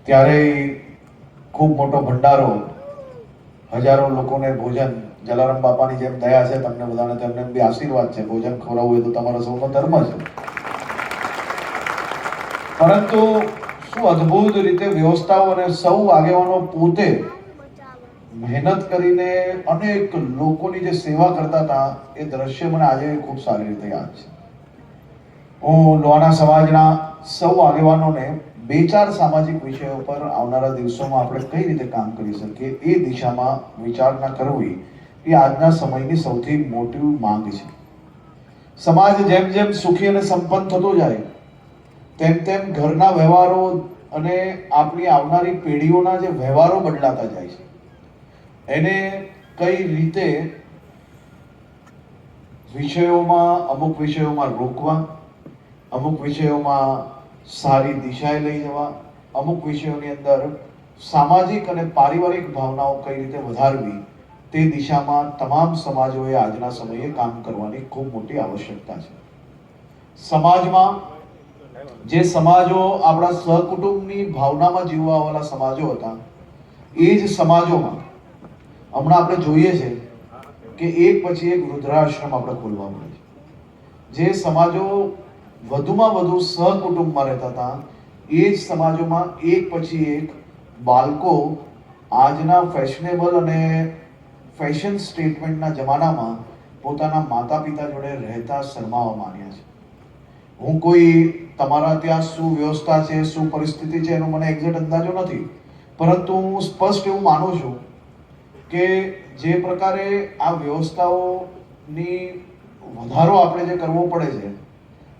ત્યારે ખૂબ મોટો ભંડારો, હજારો લોકોને ભોજન, જલારામ બાપાની જેમ દયા છે તમને બધાને, તેમને બી આશીર્વાદ છે. ભોજન ખવડાવવું એ તો તમારો સૌનો ધર્મ છે. પરંતુ શું અદ્ભુત રીતે વ્યવસ્થાઓ અને સૌ આગેવાનો પોતે મહેનત કરીને અનેક લોકોની જે સેવા કરતા હતા એ દ્રશ્ય મને આજે ખૂબ સારી રીતે યાદ છે. હું લોહાણા સમાજના સૌ આગેવાનોને બે ચાર સામાજિક વિષયો પર આવનારા દિવસોમાં આપણે કઈ રીતે કામ કરી શકીએ એ દિશામાં વિચારણા કરવી એ આજના સમયની સૌથી મોટી માંગ છે. સમાજ જેમ જેમ સુખી અને સંપન્ન થતો જાય તેમ તેમ ઘરના વ્યવહારો અને આપણી આવનારી પેઢીઓના જે વ્યવહારો બદલાતા જાય છે. એને કઈ રીતે અમુક વિષયોમાં રોકવા, અમુક વિષયોમાં સારી દિશાએ લઈ જવા, અમુક વિષયોની અંદર સામાજિક અને પારિવારિક ભાવનાઓ કઈ રીતે વધારવી તે દિશામાં તમામ સમાજોએ આજના સમયે કામ કરવાની ખૂબ મોટી આવશ્યકતા છે. સમાજમાં જે સમાજો આપણા સહકુટુંબની ભાવનામાં જીવવાવાળા સમાજો હતા એ જ સમાજોમાં હમણાં આપણે જોઈએ છે કે એક પછી એક વૃદ્ધાશ્રમ આપણે ખોલવા પડે છે. જે સમાજો વધુમાં વધુ સહકુટુંબમાં રહેતા હતા એ જ સમાજોમાં એક પછી એક બાળકો આજના ફેશનેબલ અને ફેશન સ્ટેટમેન્ટના જમાનામાં પોતાના માતા પિતા જોડે રહેતા શરમાવા માંડ્યા છે. હું કોઈ તમારા ત્યાં શું વ્યવસ્થા છે, શું પરિસ્થિતિ છે એનો મને એક્ઝેક્ટ અંદાજો નથી, પરંતુ હું સ્પષ્ટ એવું માનું છું કે જે પ્રકારે આ વ્યવસ્થાઓની વધારો આપણે જે કરવો પડે છે